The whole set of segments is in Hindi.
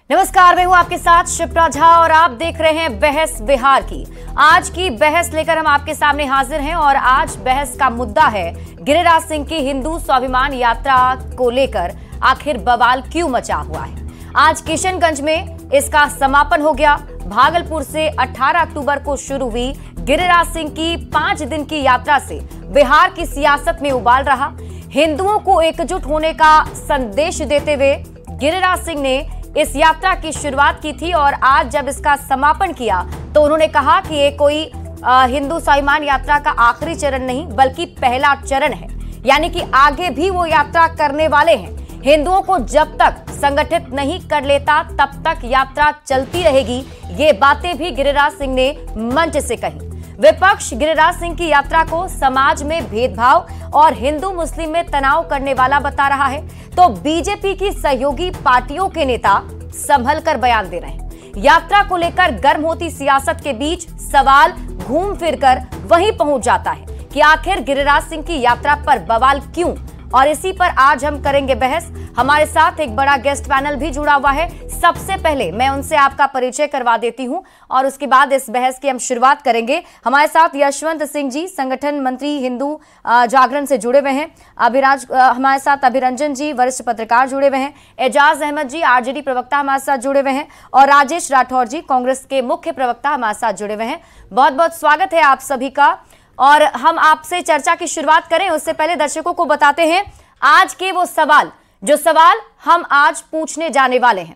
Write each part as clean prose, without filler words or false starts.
नमस्कार, मैं हूं आपके साथ शिप्रा झा और आप देख रहे हैं बहस बिहार की। आज की बहस लेकर हम आपके सामने हाजिर हैं और आज बहस का मुद्दा है गिरिराज सिंह की हिंदू स्वाभिमान यात्रा को लेकर आखिर बवाल क्यों मचा हुआ है। आज किशनगंज में इसका समापन हो गया। भागलपुर से 18 अक्टूबर को शुरू हुई गिरिराज सिंह की 5 दिन की यात्रा से बिहार की सियासत में उबाल रहा। हिंदुओं को एकजुट होने का संदेश देते हुए गिरिराज सिंह ने इस यात्रा की शुरुआत की थी और आज जब इसका समापन किया तो उन्होंने कहा कि ये कोई हिंदू स्वाभिमान यात्रा का आखिरी चरण नहीं बल्कि पहला चरण है, यानी कि आगे भी वो यात्रा करने वाले हैं। हिंदुओं को जब तक संगठित नहीं कर लेता तब तक यात्रा चलती रहेगी। ये बातें भी गिरिराज सिंह ने मंच से कही। विपक्ष गिरिराज सिंह की यात्रा को समाज में भेदभाव और हिंदू मुस्लिम में तनाव करने वाला बता रहा है, तो बीजेपी की सहयोगी पार्टियों के नेता संभल कर बयान दे रहे हैं। यात्रा को लेकर गर्म होती सियासत के बीच सवाल घूम फिरकर वहीं पहुंच जाता है कि आखिर गिरिराज सिंह की यात्रा पर बवाल क्यों, और इसी पर आज हम करेंगे बहस। हमारे साथ एक बड़ा गेस्ट पैनल भी जुड़ा हुआ है। सबसे पहले मैं उनसे आपका परिचय करवा देती हूं और उसके बाद इस बहस की हम शुरुआत करेंगे। हमारे साथ यशवंत सिंह जी, संगठन मंत्री हिंदू जागरण से जुड़े हुए हैं। हमारे साथ अभिरंजन जी, वरिष्ठ पत्रकार जुड़े हुए हैं। एजाज अहमद जी, आरजेडी प्रवक्ता हमारे साथ जुड़े हुए हैं और राजेश राठौर जी, कांग्रेस के मुख्य प्रवक्ता हमारे साथ जुड़े हुए हैं। बहुत बहुत स्वागत है आप सभी का। और हम आपसे चर्चा की शुरुआत करें उससे पहले दर्शकों को बताते हैं आज के वो सवाल जो हम आज पूछने जाने वाले हैं।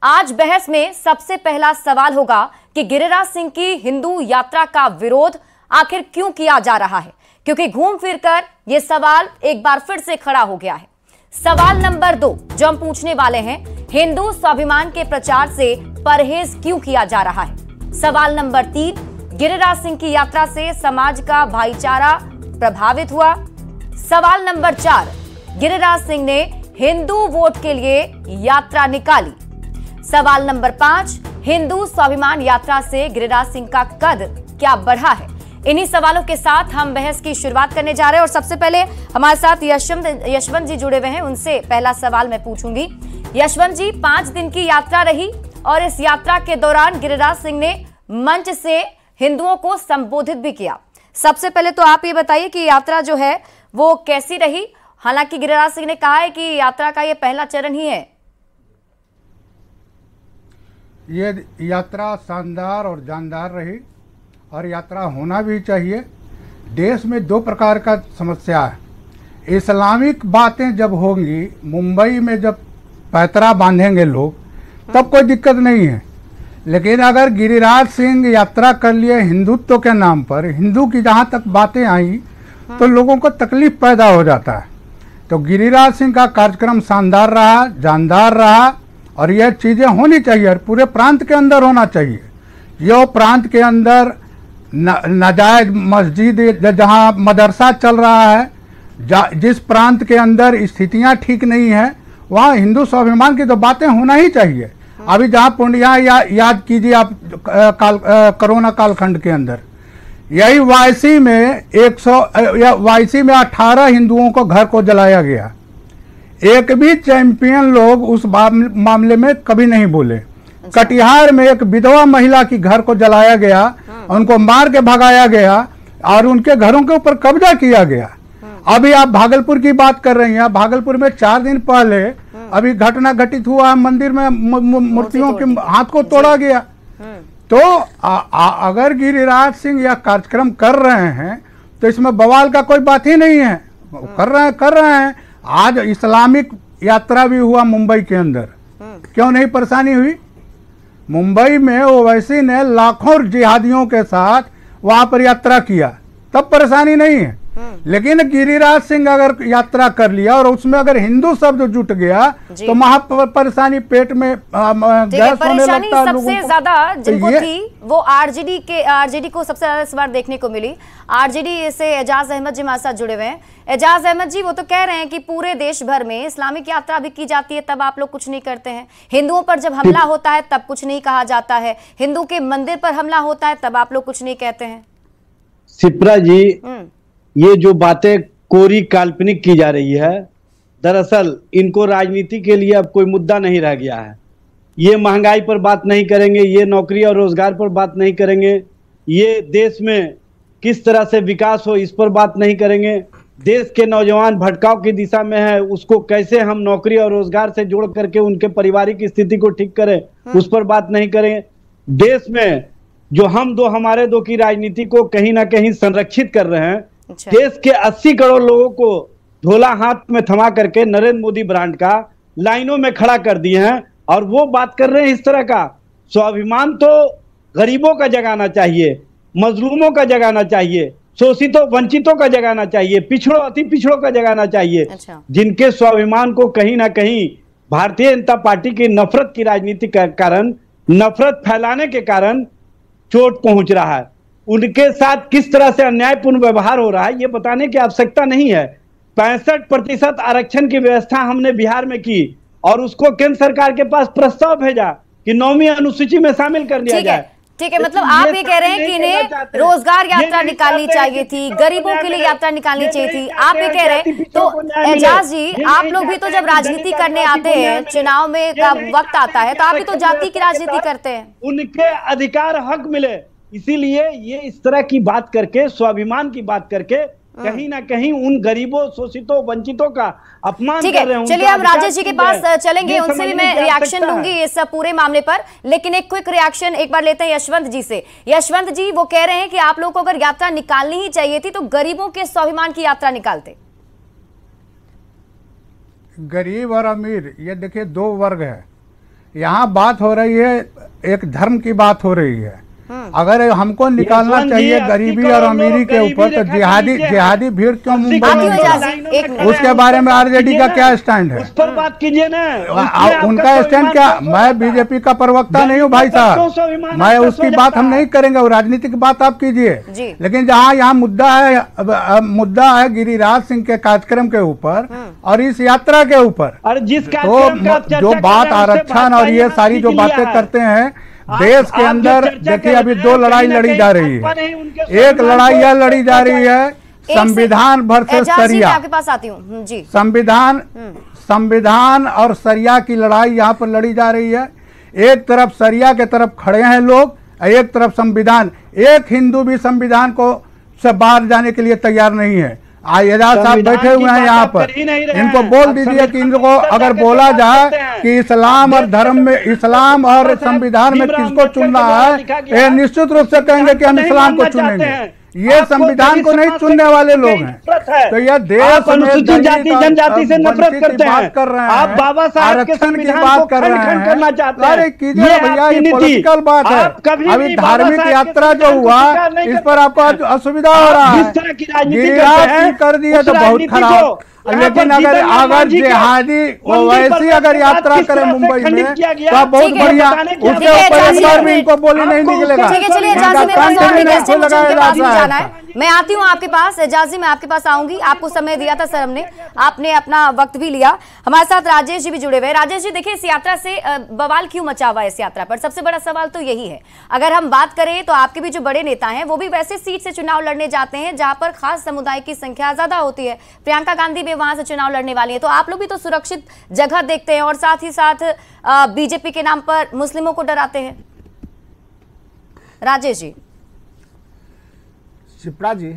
आज बहस में सबसे पहला सवाल होगा कि गिरिराज सिंह की हिंदू यात्रा का विरोध आखिर क्यों किया जा रहा है, क्योंकि घूम फिरकर यह सवाल एक बार फिर से खड़ा हो गया है। सवाल नंबर 2 जो हम पूछने वाले हैं, हिंदू स्वाभिमान के प्रचार से परहेज क्यों किया जा रहा है। सवाल नंबर 3, गिरिराज सिंह की यात्रा से समाज का भाईचारा प्रभावित हुआ। सवाल नंबर 4, गिरिराज सिंह ने हिंदू वोट के लिए यात्रा निकाली। सवाल नंबर 5, हिंदू स्वाभिमान यात्रा से गिरिराज सिंह का कद क्या बढ़ा है। इन्हीं सवालों के साथ हम बहस की शुरुआत करने जा रहे हैं और सबसे पहले हमारे साथ यशवंत जी जुड़े हुए हैं। उनसे पहला सवाल मैं पूछूंगी। यशवंत जी, 5 दिन की यात्रा रही और इस यात्रा के दौरान गिरिराज सिंह ने मंच से हिंदुओं को संबोधित भी किया। सबसे पहले तो आप ये बताइए कि यात्रा जो है वो कैसी रही। हालांकि गिरिराज सिंह ने कहा है कि यात्रा का ये पहला चरण ही है। ये यात्रा शानदार और जानदार रही और यात्रा होना भी चाहिए। देश में 2 प्रकार का समस्या है। इस्लामिक बातें जब होंगी, मुंबई में जब पैतरा बांधेंगे लोग तब कोई दिक्कत नहीं है, लेकिन अगर गिरिराज सिंह यात्रा कर लिए हिंदुत्व के नाम पर, हिंदू की जहाँ तक बातें आई तो लोगों को तकलीफ पैदा हो जाता है। तो गिरिराज सिंह का कार्यक्रम शानदार रहा, जानदार रहा और यह चीज़ें होनी चाहिए और पूरे प्रांत के अंदर होना चाहिए। जो प्रांत के अंदर नाजायज मस्जिद, जहाँ मदरसा चल रहा है, जिस प्रांत के अंदर स्थितियाँ ठीक नहीं हैं, वहाँ हिंदू स्वाभिमान की तो बातें होना ही चाहिए। अभी जहाँ पूर्णिया याद कीजिए आप, कोरोना कालखंड के अंदर यही वायसी में 18 हिंदुओं को घर को जलाया गया। एक भी चैंपियन लोग उस मामले में कभी नहीं बोले। कटिहार में एक विधवा महिला की घर को जलाया गया, उनको मार के भगाया गया और उनके घरों के ऊपर कब्जा किया गया। अभी आप भागलपुर की बात कर रही हैं। भागलपुर में 4 दिन पहले अभी घटना घटित हुआ, मंदिर में मूर्तियों के हाथ को तोड़ा गया। तो अगर गिरिराज सिंह यह कार्यक्रम कर रहे हैं तो इसमें बवाल का कोई बात ही नहीं है। कर रहे हैं। आज इस्लामिक यात्रा भी हुआ मुंबई के अंदर, क्यों नहीं परेशानी हुई। मुंबई में ओवैसी ने लाखों जिहादियों के साथ वहां पर यात्रा किया, तब परेशानी नहीं है। लेकिन गिरिराज सिंह अगर यात्रा कर लिया और उसमें अगर हिंदू शब्द जुट गया तो महा परेशानी, पेट में गैस होने लगता है। सबसे ज्यादा जिनको थी वो आरजेडी को सबसे ज्यादा इस बार देखने को मिली। आरजेडी से एजाज अहमद जी हमारे साथ जुड़े हुए हैं। एजाज अहमद जी, वो तो कह रहे हैं कि पूरे देश भर में इस्लामिक यात्रा भी की जाती है तब आप लोग कुछ नहीं करते हैं। हिंदुओं पर जब हमला होता है तब कुछ नहीं कहा जाता है। हिंदू के मंदिर पर हमला होता है तब आप लोग कुछ नहीं कहते हैं। शिप्रा जी, ये जो बातें कोरी काल्पनिक की जा रही है, दरअसल इनको राजनीति के लिए अब कोई मुद्दा नहीं रह गया है। ये महंगाई पर बात नहीं करेंगे, ये नौकरी और रोजगार पर बात नहीं करेंगे, ये देश में किस तरह से विकास हो इस पर बात नहीं करेंगे, देश के नौजवान भटकाव की दिशा में है उसको कैसे हम नौकरी और रोजगार से जोड़ करके उनके पारिवारिक स्थिति को ठीक करें उस पर बात नहीं करेंगे। देश में जो हम दो हमारे दो की राजनीति को कहीं ना कहीं संरक्षित कर रहे हैं। अच्छा। देश के 80 करोड़ लोगों को झोला हाथ में थमा करके नरेंद्र मोदी ब्रांड का लाइनों में खड़ा कर दिए हैं और वो बात कर रहे हैं इस तरह का। स्वाभिमान तो गरीबों का जगाना चाहिए, मजलूमों का जगाना चाहिए, शोषितों वंचितों का जगाना चाहिए, पिछड़ों अति पिछड़ों का जगाना चाहिए। अच्छा। जिनके स्वाभिमान को कहीं ना कहीं भारतीय जनता पार्टी की नफरत की राजनीति के कारण, नफरत फैलाने के कारण चोट पहुंच रहा है, उनके साथ किस तरह से अन्यायपूर्ण व्यवहार हो रहा है ये बताने की आवश्यकता नहीं है। 65% आरक्षण की व्यवस्था हमने बिहार में की और उसको केंद्र सरकार के पास प्रस्ताव भेजा कि 9वीं अनुसूची में शामिल कर लिया जाए। ठीक है, मतलब आप ये कह रहे हैं कि इन्हें रोजगार यात्रा निकालनी चाहिए थी, गरीबों के लिए यात्रा निकालनी चाहिए थी, आप ये कह रहे हैं। तो एजाज जी, आप लोग भी तो जब राजनीति करने आते हैं, चुनाव में वक्त आता है, तो आप भी तो जाति की राजनीति करते हैं। उनके अधिकार हक मिले, इसीलिए ये इस तरह की बात करके, स्वाभिमान की बात करके कहीं ना कहीं उन गरीबों, शोषितों, वंचितों का अपमान कर रहे हैं। चलिए हम राजेश जी के पास चलेंगे, उनसे भी मैं रिएक्शन लूंगी इस पूरे मामले पर, लेकिन एक क्विक रिएक्शन एक बार लेते हैं यशवंत जी से। यशवंत जी, वो कह रहे हैं कि आप लोगों को अगर यात्रा निकालनी ही चाहिए थी तो गरीबों के स्वाभिमान की यात्रा निकालते। गरीब और अमीर, ये देखिए दो वर्ग है। यहाँ बात हो रही है, एक धर्म की बात हो रही है। अगर हमको निकालना चाहिए गरीबी और अमीरी के ऊपर, तो जिहादी भीड़ क्यों मुंबई में निकला? उसके बारे में आरजेडी का क्या स्टैंड है? उस पर बात कीजिए ना। उनका स्टैंड क्या? मैं बीजेपी का प्रवक्ता नहीं हूँ भाई साहब, मैं उसकी बात हम नहीं करेंगे, वो राजनीतिक बात आप कीजिए। लेकिन जहाँ यहाँ मुद्दा है गिरिराज सिंह के कार्यक्रम के ऊपर और इस यात्रा के ऊपर, तो जो बात आरक्षण और ये सारी जो बातें करते हैं देश के अंदर, देखिए अभी दो लड़ाई लड़ी जा रही है। एक लड़ाई यह लड़ी जा रही है संविधान वर्सेस सरिया। आपके पास आती हूँ जी। संविधान और सरिया की लड़ाई यहाँ पर लड़ी जा रही है। एक तरफ सरिया के तरफ खड़े हैं लोग, एक तरफ संविधान। एक हिंदू भी संविधान को से बाहर जाने के लिए तैयार नहीं है। एजाज साहब बैठे हुए हैं यहाँ पर, इनको बोल दीजिए कि इनको अगर बोला जाए कि इस्लाम और धर्म में, इस्लाम और संविधान में किसको चुनना है, ये निश्चित रूप से कहेंगे कि हम इस्लाम को चुनेंगे। ये संविधान को नहीं चुनने वाले लोग हैं। तो यह देश अनुसूचित जाति जनजाति से नफरत करते हैं, कर रहे हैं, आप बाबा साहब के आरक्षण की संविधान बात को कर रहे हैं। करना चाहते हैं। अरे कीजिए भैया, ये पॉलिटिकल बात है। अभी धार्मिक यात्रा जो हुआ इस पर आपको असुविधा हो रहा है। गिरिराज कर दिए तो बहुत खराब, लेकिन अगर जिहादी वैसी अगर यात्रा करे मुंबई में तो बहुत बढ़िया, उसके ऊपर एक बार भी इनको बोली नहीं निकलेगा। मैं आती हूँ आपके पास एजाजी, मैं आपके पास आऊंगी। आपको समय दिया था सर हमने, आपने अपना वक्त भी लिया। हमारे साथ राजेश जी भी जुड़े हुए हैं। राजेश जी, देखिए इस यात्रा से बवाल क्यों मचा हुआ है इस यात्रा पर? सबसे बड़ा सवाल तो यही है। अगर हम बात करें तो आपके भी जो बड़े नेता हैं वो भी वैसे सीट से चुनाव लड़ने जाते हैं जहां पर खास समुदाय की संख्या ज्यादा होती है। प्रियंका गांधी भी वहां से चुनाव लड़ने वाली है, तो आप लोग भी तो सुरक्षित जगह देखते हैं और साथ ही साथ बीजेपी के नाम पर मुस्लिमों को डराते हैं। राजेश जी। शिप्रा जी,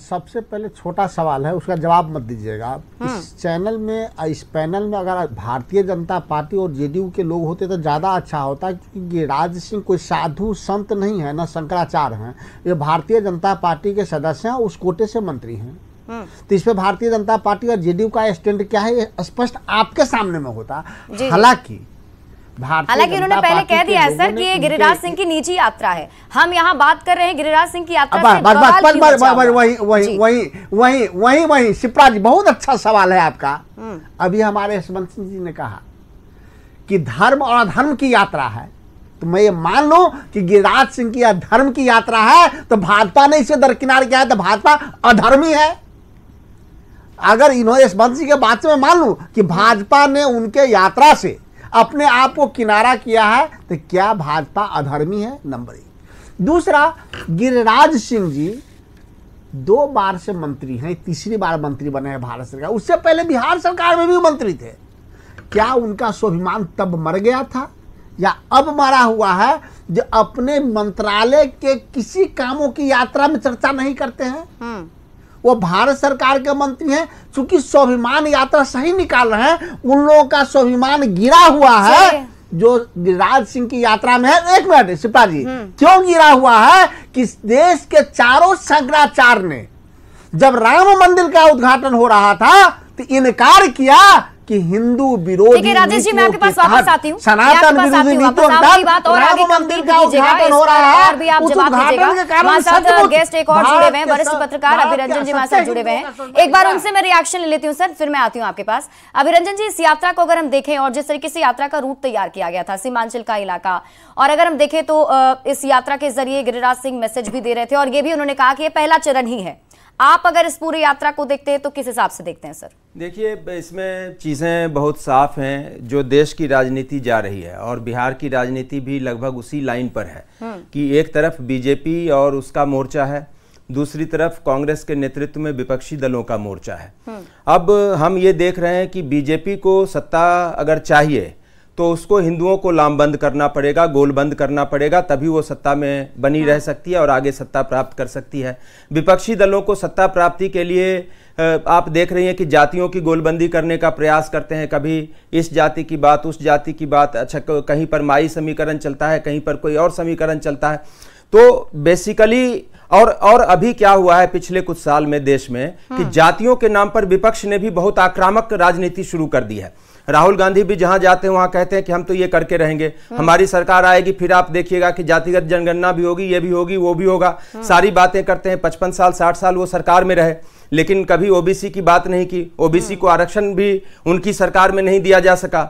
सबसे पहले छोटा सवाल है, उसका जवाब मत दीजिएगा। इस चैनल में, इस पैनल में अगर भारतीय जनता पार्टी और जेडीयू के लोग होते तो ज़्यादा अच्छा होता, क्योंकि गिरिराज सिंह कोई साधु संत नहीं है, ना शंकराचार्य हैं। ये भारतीय जनता पार्टी के सदस्य हैं, उस कोटे से मंत्री हैं। तो इस पे भारतीय जनता पार्टी और जेडीयू का स्टैंड क्या है, ये स्पष्ट आपके सामने में होता। हालांकि उन्होंने पहले कह दिया है सर कि ये गिरिराज सिंह की निजी यात्रा है। हम यहाँ बात कर रहे हैं गिरिराज सिंह की यात्रा से। वही शिप्रा जी, बहुत अच्छा सवाल है आपका। अभी हमारे यशवंत सिंह जी ने कहा कि धर्म और अधर्म की यात्रा है, तो मैं ये मान लूं कि गिरिराज सिंह की धर्म की यात्रा है तो भाजपा ने इसे दरकिनार किया है, तो भाजपा अधर्मी है। अगर इन्होंने यशवंत सिंह के बात से मैं मान लूं कि भाजपा ने उनके यात्रा से अपने आप को किनारा किया है, तो क्या भाजपा अधर्मी है? नंबर 1। दूसरा, गिरिराज सिंह जी 2 बार से मंत्री हैं, तीसरी बार मंत्री बने हैं भारत सरकार। उससे पहले बिहार सरकार में भी मंत्री थे। क्या उनका स्वाभिमान तब मर गया था या अब मरा हुआ है जो अपने मंत्रालय के किसी कामों की यात्रा में चर्चा नहीं करते हैं। वो भारत सरकार के मंत्री हैं, चूंकि स्वाभिमान यात्रा सही निकाल रहे हैं, उन लोगों का स्वाभिमान गिरा हुआ है जो गिरिराज सिंह की यात्रा में है। एक मिनट शिप्रा जी, क्यों गिरा हुआ है कि देश के चारों शंकराचार्य ने जब राम मंदिर का उद्घाटन हो रहा था तो इनकार किया कि हिंदू विरोधी राजेश जी, मैं आपके पास वापस आती हूँ, सनातन विरोधी नीतियों राम मंदिर का उद्घाटन हो रहा है, भी आप जवाब दीजिएगा। हमारे साथ गेस्ट एक और जुड़े हुए हैं, वरिष्ठ पत्रकार अभिरंजन जी हमारे साथ जुड़े हुए हैं। एक बार उनसे मैं रिएक्शन ले लेती हूँ सर, फिर मैं आती हूँ आपके पास। अभिरंजन जी, इस यात्रा को अगर हम देखें और जिस तरीके से यात्रा का रूट तैयार किया गया था, सीमांचल का इलाका, और अगर हम देखें तो इस यात्रा के जरिए गिरिराज सिंह मैसेज भी दे रहे थे और ये भी उन्होंने कहा कि ये पहला चरण ही है। आप अगर इस पूरी यात्रा को देखते हैं तो किस हिसाब से देखते हैं सर? देखिए, इसमें चीज़ें बहुत साफ हैं। जो देश की राजनीति जा रही है और बिहार की राजनीति भी लगभग उसी लाइन पर है कि एक तरफ बीजेपी और उसका मोर्चा है, दूसरी तरफ कांग्रेस के नेतृत्व में विपक्षी दलों का मोर्चा है। अब हम ये देख रहे हैं कि बीजेपी को सत्ता अगर चाहिए तो उसको हिंदुओं को लामबंद करना पड़ेगा, गोलबंद करना पड़ेगा, तभी वो सत्ता में बनी रह सकती है और आगे सत्ता प्राप्त कर सकती है। विपक्षी दलों को सत्ता प्राप्ति के लिए आप देख रही हैं कि जातियों की गोलबंदी करने का प्रयास करते हैं। कभी इस जाति की बात, उस जाति की बात, अच्छा कहीं पर माई समीकरण चलता है, कहीं पर कोई और समीकरण चलता है। तो बेसिकली और अभी क्या हुआ है पिछले कुछ साल में देश में कि जातियों के नाम पर विपक्ष ने भी बहुत आक्रामक राजनीति शुरू कर दी है। राहुल गांधी भी जहां जाते हैं वहां कहते हैं कि हम तो ये करके रहेंगे, हमारी सरकार आएगी, फिर आप देखिएगा कि जातिगत जनगणना भी होगी, ये भी होगी, वो भी होगा। सारी बातें करते हैं। 55 साल 60 साल वो सरकार में रहे, लेकिन कभी ओबीसी की बात नहीं की। ओबीसी को आरक्षण भी उनकी सरकार में नहीं दिया जा सका।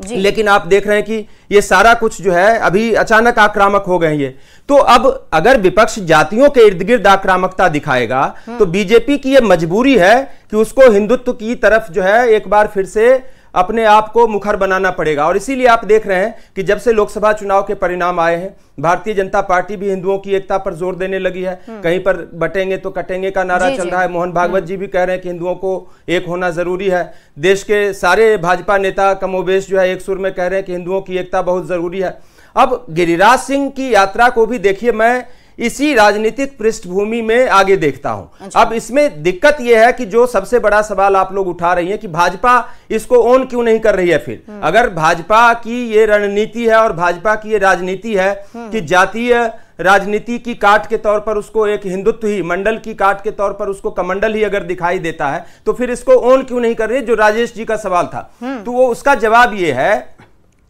लेकिन आप देख रहे हैं कि ये सारा कुछ जो है अभी अचानक आक्रामक हो गए ये। तो अब अगर विपक्ष जातियों के इर्द गिर्द आक्रामकता दिखाएगा तो बीजेपी की ये मजबूरी है कि उसको हिंदुत्व की तरफ जो है एक बार फिर से अपने आप को मुखर बनाना पड़ेगा। और इसीलिए आप देख रहे हैं कि जब से लोकसभा चुनाव के परिणाम आए हैं, भारतीय जनता पार्टी भी हिंदुओं की एकता पर जोर देने लगी है। कहीं पर बटेंगे तो कटेंगे का नारा चल रहा है। मोहन भागवत जी भी कह रहे हैं कि हिंदुओं को एक होना जरूरी है। देश के सारे भाजपा नेता कमोबेश जो है एक सुर में कह रहे हैं कि हिंदुओं की एकता बहुत जरूरी है। अब गिरिराज सिंह की यात्रा को भी देखिए, मैं इसी राजनीतिक पृष्ठभूमि में आगे देखता हूं। अब इसमें दिक्कत यह है कि जो सबसे बड़ा सवाल आप लोग उठा रही हैं कि भाजपा इसको ओन क्यों नहीं कर रही है। फिर अगर भाजपा की ये रणनीति है और भाजपा की ये राजनीति है कि जातीय राजनीति की काट के तौर पर उसको एक हिंदुत्व ही, मंडल की काट के तौर पर उसको कमंडल ही अगर दिखाई देता है, तो फिर इसको ओन क्यों नहीं कर रही है, जो राजेश जी का सवाल था। तो वो उसका जवाब ये है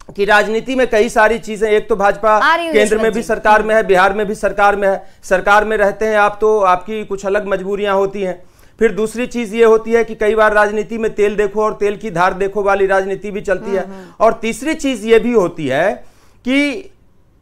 कि राजनीति में कई सारी चीजें, एक तो भाजपा केंद्र में भी सरकार में है, बिहार में भी सरकार में है। सरकार में रहते हैं आप तो आपकी कुछ अलग मजबूरियां होती हैं। फिर दूसरी चीज ये होती है कि कई बार राजनीति में तेल देखो और तेल की धार देखो वाली राजनीति भी चलती है। और तीसरी चीज ये भी होती है कि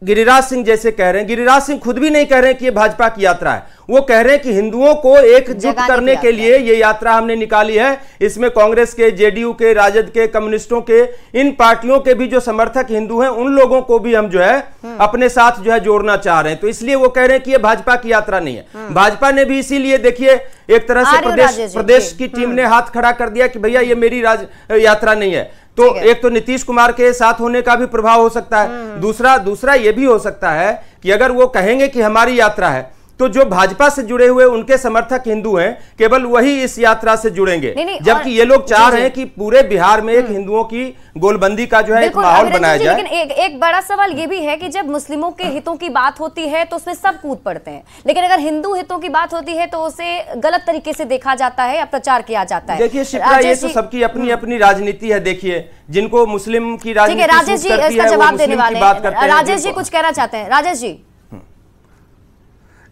गिरिराज सिंह जैसे कह रहे हैं, गिरिराज सिंह खुद भी नहीं कह रहे हैं कि ये भाजपा की यात्रा है। वो कह रहे हैं कि हिंदुओं को एकजुट करने के लिए ये यात्रा हमने निकाली है। इसमें कांग्रेस के, जेडीयू के, राजद के, कम्युनिस्टों के, इन पार्टियों के भी जो समर्थक हिंदू हैं उन लोगों को भी हम जो है अपने साथ जो है जोड़ना चाह रहे हैं। तो इसलिए वो कह रहे हैं कि ये भाजपा की यात्रा नहीं है। भाजपा ने भी इसीलिए देखिए एक तरह से प्रदेश की टीम ने हाथ खड़ा कर दिया कि भैया ये मेरी यात्रा नहीं है। तो एक तो नीतीश कुमार के साथ होने का भी प्रभाव हो सकता है। दूसरा ये भी हो सकता है कि अगर वो कहेंगे कि हमारी यात्रा है तो जो भाजपा से जुड़े हुए उनके समर्थक हिंदू हैं केवल वही इस यात्रा से जुड़ेंगे, जबकि ये लोग चाह रहे हैं कि पूरे बिहार में एक हिंदुओं की गोलबंदी का जो है एक माहौल बनाया जाए। लेकिन एक बड़ा सवाल ये भी है कि जब मुस्लिमों के हितों की बात होती है तो उसमें सब कूद पड़ते हैं, लेकिन अगर हिंदू हितों की बात होती है तो उसे गलत तरीके से देखा जाता है या प्रचार किया जाता है। देखिए शिप्रा, ये तो सबकी अपनी अपनी राजनीति है। देखिए जिनको मुस्लिम की राजनीति राजेश जी इसका जवाब देने वाले हैं। राजेश जी कुछ कहना चाहते हैं? राजेश जी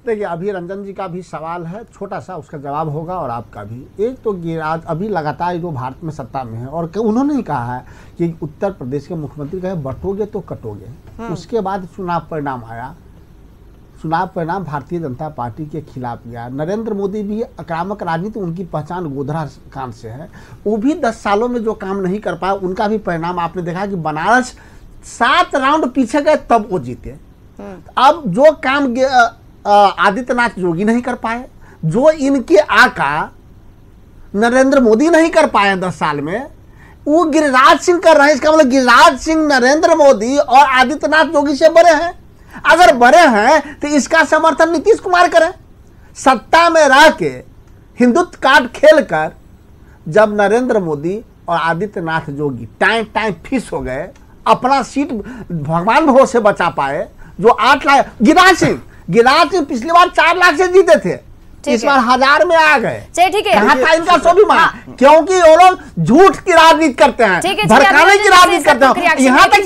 देखिए, अभी रंजन जी का भी सवाल है, छोटा सा उसका जवाब होगा और आपका भी। एक तो गिरिराज अभी लगातार जो भारत में सत्ता में है और उन्होंने ही कहा है कि उत्तर प्रदेश के मुख्यमंत्री कहे बटोगे तो कटोगे। उसके बाद चुनाव परिणाम आया, चुनाव परिणाम भारतीय जनता पार्टी के खिलाफ गया। नरेंद्र मोदी भी आक्रामक राजनीति, उनकी पहचान गोधरा कांड से है। वो भी 10 सालों में जो काम नहीं कर पाया, उनका भी परिणाम आपने देखा कि बनारस 7 राउंड पीछे गए तब वो जीते। अब जो काम आदित्यनाथ योगी नहीं कर पाए, जो इनके आका नरेंद्र मोदी नहीं कर पाए 10 साल में, वो गिरिराज सिंह कर रहे हैं। इसका मतलब गिरिराज सिंह नरेंद्र मोदी और आदित्यनाथ योगी से बड़े हैं। अगर बड़े हैं तो इसका समर्थन नीतीश कुमार करें। सत्ता में रह के हिंदुत्व कार्ड खेलकर जब नरेंद्र मोदी और आदित्यनाथ योगी टाइम फिक्स हो गए, अपना सीट भगवान भरोसे से बचा पाए। जो 8 लाख गिरिराज सिंह पिछली बार 4 लाख से जीते थे, इस बार 1000 में आ गए। ठीक है, कहाँ था इनका स्वाभिमान? क्योंकि वो लोग झूठ की राजनीति करते हैं, भड़काने की राजनीति करते हैं। यहाँ तक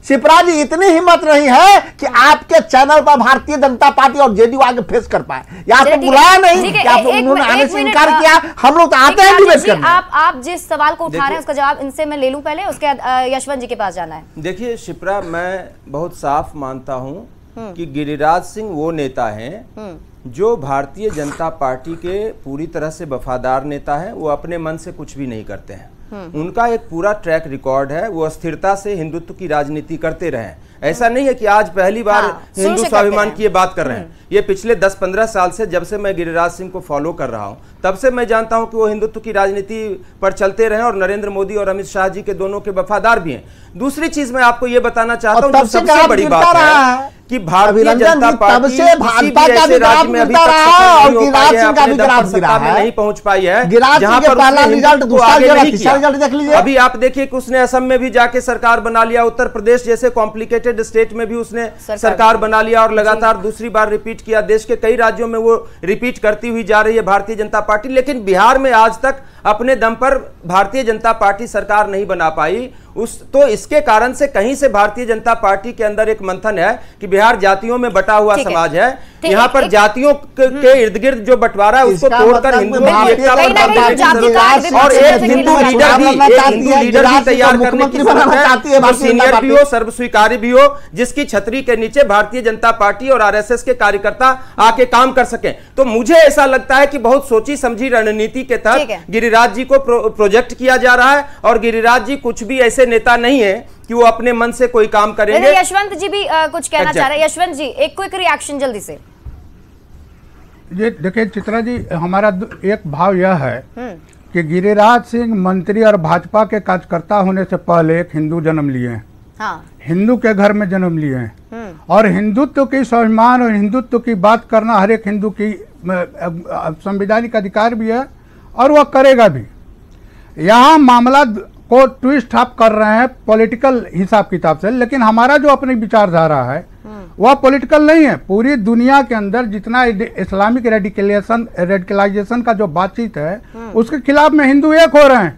शिप्रा जी इतनी हिम्मत नहीं है कि आपके चैनल पर भारतीय जनता पार्टी और जेडीयू आगे फेस कर पाए। यहाँ पे बुलाया नहीं कि आप उन्होंने आने से इनकार किया। हम लोग तो आते हैं डिबेट करने। आप जिस सवाल को उठा रहे हैं उसका जवाब इनसे मैं ले लूं पहले, उसके बाद यशवंत जी के पास जाना है। देखिए शिप्रा, मैं बहुत साफ मानता हूं कि गिरिराज सिंह वो नेता हैं जो भारतीय जनता पार्टी के पूरी तरह से वफादार नेता है। वो अपने मन से कुछ भी नहीं करते हैं। उनका एक पूरा ट्रैक रिकॉर्ड है। वो स्थिरता से हिंदुत्व की राजनीति करते रहे। ऐसा नहीं है कि आज पहली बार हिंदू स्वाभिमान की ये बात कर रहे हैं। ये पिछले 10-15 साल से, जब से मैं गिरिराज सिंह को फॉलो कर रहा हूं, तब से मैं जानता हूं कि वो हिंदुत्व की राजनीति पर चलते रहे और नरेंद्र मोदी और अमित शाह जी के दोनों के वफादार भी हैं। दूसरी चीज मैं आपको ये बताना चाहता हूं, जो सबसे बड़ी बात है कि भारतीय जनता पार्टी किसी भी ऐसे राज्य में अभी तक सफल नहीं हो पाई है, अपने दम पर सत्ता में नहीं पहुंच पाई है जहां पर उसने हिंदुत्व को आगे नहीं किया। अभी आप देखिए कि उसने असम में भी जाके सरकार बना लिया, उत्तर प्रदेश जैसे कॉम्प्लिकेटेड स्टेट में भी उसने सरकार बना लिया और लगातार दूसरी बार रिपीट किया। देश के कई राज्यों में वो रिपीट करती हुई जा रही है भारतीय जनता पार्टी। लेकिन बिहार में आज तक अपने दम पर भारतीय जनता पार्टी सरकार नहीं बना पाई। तो इसके कारण से कहीं से भारतीय जनता पार्टी के अंदर एक मंथन है कि बिहार जातियों में बटा हुआ समाज है। यहाँ पर जातियों के इर्द गिर्द जो बंटवारा है उसको तोड़कर हिंदू की एकता पर बांधने की जरूरत है। और एक हिंदू लीडर भी तैयार करने की जरूरत है, जो सीनियर भी हो, सर्वस्वीकारी भी हो, जिसकी छतरी के नीचे भारतीय जनता पार्टी और आरएसएस के कार्यकर्ता आके काम कर सकें। तो मुझे ऐसा लगता है कि बहुत सोची समझी रणनीति के तहत गिरिराज जी को प्रोजेक्ट किया जा रहा है। और गिरिराज जी कुछ भी ऐसे नेता नहीं है कि वो अपने मन से कोई काम करेंगे। यशवंत जी भी कुछ कहना चाह रहे हैं। यशवंत जी, एक क्विक रिएक्शन जल्दी से। ये देखिए चित्रा जी, हमारा एक भाव यह है कि गिरिराज सिंह मंत्री और भाजपा के कार्यकर्ता होने से पहले एक हिंदू जन्म लिए हैं। हाँ। हिंदू के घर में जन्म लिए हैं और हिंदुत्व की स्वाभिमान और हिंदुत्व की बात करना हर एक हिंदू की संवैधानिक अधिकार भी है और वह करेगा भी। यहाँ मामला को ट्विस्ट आप कर रहे हैं पॉलिटिकल हिसाब किताब से, लेकिन हमारा जो अपनी विचारधारा है वह पॉलिटिकल नहीं है। पूरी दुनिया के अंदर जितना इस्लामिक रेडिकलाइजेशन का जो बातचीत है उसके खिलाफ में हिंदू एक हो रहे हैं।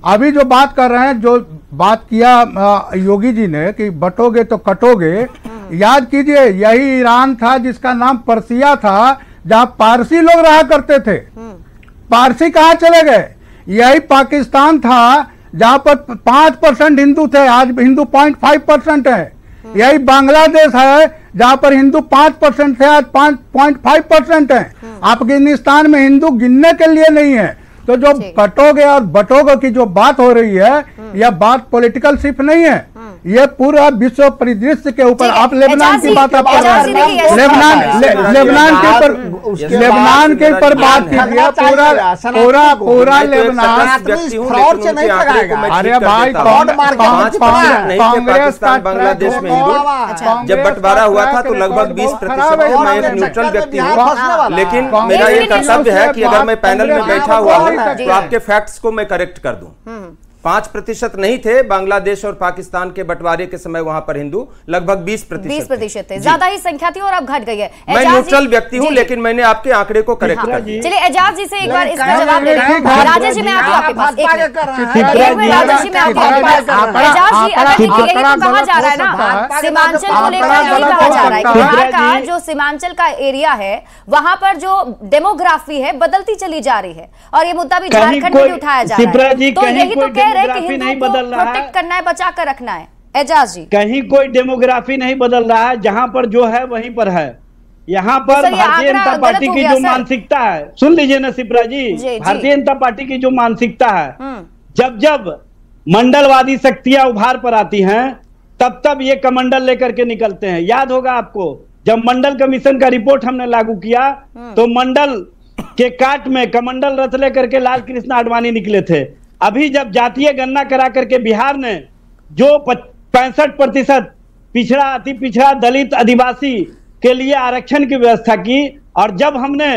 अभी जो बात कर रहे हैं, जो बात किया योगी जी ने कि बटोगे तो कटोगे, याद कीजिए यही ईरान था जिसका नाम पर्सिया था, जहां पारसी लोग रहा करते थे। पारसी कहाँ चले गए? यही पाकिस्तान था जहां पर 5% हिंदू थे, आज हिंदू 0.5% है। यही बांग्लादेश है जहां पर हिंदू 5% थे, आज 5.5% है। अफगानिस्तान में हिंदू गिनने के लिए नहीं है। तो जो कटोगे और बटोगे की जो बात हो रही है, यह बात पॉलिटिकल सिर्फ नहीं है, ये पूरा विश्व परिदृश्य के ऊपर। आप लेबनान की बात आप कर रहे हैं, लेबनान के ऊपर बात कीजिए। पूरा लेबनान अरे भाई कांग्रेस का बांग्लादेश में हिंदू जब बंटवारा हुआ था तो लगभग 20% मैं एक न्यूट्रल व्यक्ति हूँ, लेकिन मेरा ये कर्तव्य है कि अगर मैं पैनल में बैठा हुआ हूँ तो आपके फैक्ट्स को मैं करेक्ट कर दूं। 5% नहीं थे बांग्लादेश और पाकिस्तान के बंटवारे के समय वहां पर हिंदू, लगभग 20% थे। ज्यादा ही संख्या थी और अब घट गई है। मैं न्यूट्रल व्यक्ति हूं, लेकिन मैंने आपके आंकड़े को करेक्ट कर दिया। चलिए एजाज जी से एक बार इसका जवाब ले लें। राजेश जी, मैं आपके पास राजेश जी, मैं एजाज जी, अगर यही तो कहा जा रहा है ना, सीमांचल को लेकर यही कहा जा रहा है कि बिहार का जो सीमांचल का एरिया है वहां पर जो डेमोग्राफी है बदलती चली जा रही है और ये मुद्दा भी झारखंड में उठाया जा रहा है। तो यही तो कह रहे हैं कि हिंदू को प्रोटेक्ट करना है, बचा कर रखना है। एजाज जी, कहीं कोई डेमोग्राफी नहीं बदल रहा है, जहां पर जो है वहीं पर है। यहाँ पर भारतीय जनता पार्टी की जो मानसिकता है, सुन लीजिए ना शिप्रा जी, भारतीय जनता पार्टी की जो मानसिकता है, जब जब मंडलवादी शक्तियां उभार पर आती हैं तब तब ये कमंडल लेकर के निकलते हैं। याद होगा आपको, जब मंडल कमीशन का रिपोर्ट हमने लागू किया तो मंडल के काट में कमंडल रथ लेकर के लाल कृष्ण आडवाणी निकले थे। अभी जब जातीय गणना करा करके बिहार ने जो 65% पिछड़ा, अति पिछड़ा, दलित, आदिवासी के लिए आरक्षण की व्यवस्था की और जब हमने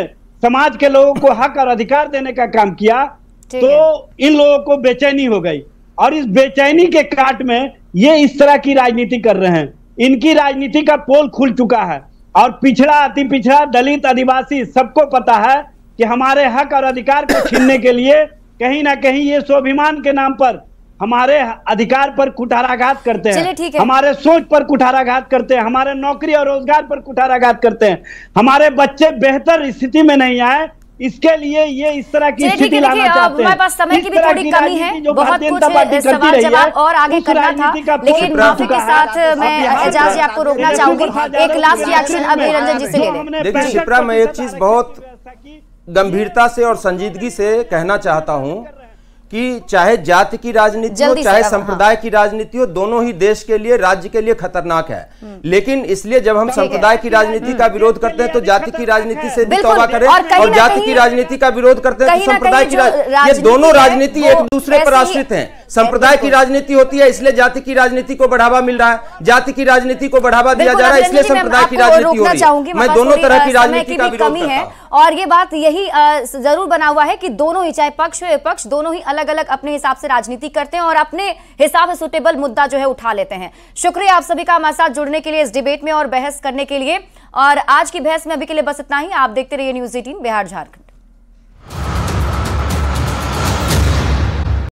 समाज के लोगों को हक और अधिकार देने का काम किया तो इन लोगों को बेचैनी हो गई और इस बेचैनी के काट में ये इस तरह की राजनीति कर रहे हैं। इनकी राजनीति का पोल खुल चुका है और पिछड़ा, अति पिछड़ा, दलित, आदिवासी सबको पता है कि हमारे हक और अधिकार को छीनने के लिए कहीं ना कहीं ये स्वाभिमान के नाम पर हमारे अधिकार पर कुठाराघात करते हैं, हमारे सोच पर कुठाराघात करते हैं, हमारे नौकरी और रोजगार पर कुठाराघात करते हैं, हमारे बच्चे बेहतर स्थिति में नहीं आए, इसके लिए ये इस तरह की स्थिति लाना चाहते हैं। हमारे पास समय की भी थोड़ी कमी है, बहुत कुछ सवाल जवाब और आगे करना था, लेकिन माफी के साथ मैं एजाज जी आपको रोकना चाहूंगी। एक लास्ट रिएक्शन अभी रंजन जी से ले लें। देखिए शिप्रा, मैं एक चीज बहुत गंभीरता से और संजीदगी से कहना चाहता हूं कि चाहे जाति की राजनीति हो, चाहे संप्रदाय की राजनीति हो, दोनों ही देश के लिए, राज्य के लिए खतरनाक है। लेकिन इसलिए जब हम संप्रदाय की राजनीति का विरोध करते हैं तो जाति की राजनीति से भी तौबा करें और जाति की राजनीति का विरोध करते हैं तो संप्रदाय की राजनीति, ये दोनों राजनीति एक दूसरे पर आश्रित हैं। संप्रदाय की राजनीति होती है इसलिए जाति की राजनीति को बढ़ावा मिल रहा है, जाति की राजनीति को बढ़ावा दिया जा रहा है इसलिए संप्रदाय की राजनीति हो रही है। मैं दोनों तरह की राजनीति का विरोध करता हूं और ये बात यही जरूर बना हुआ है कि दोनों ही, चाहे पक्ष हो विपक्ष, दोनों ही अलग अलग अपने हिसाब से राजनीति करते हैं और अपने हिसाब से सुटेबल मुद्दा जो है उठा लेते हैं। शुक्रिया आप सभी का हमारे साथ जुड़ने के लिए, इस डिबेट में और बहस करने के लिए। और आज की बहस में अभी के लिए बस इतना ही। आप देखते रहिए न्यूज़ 18 बिहार झारखंड।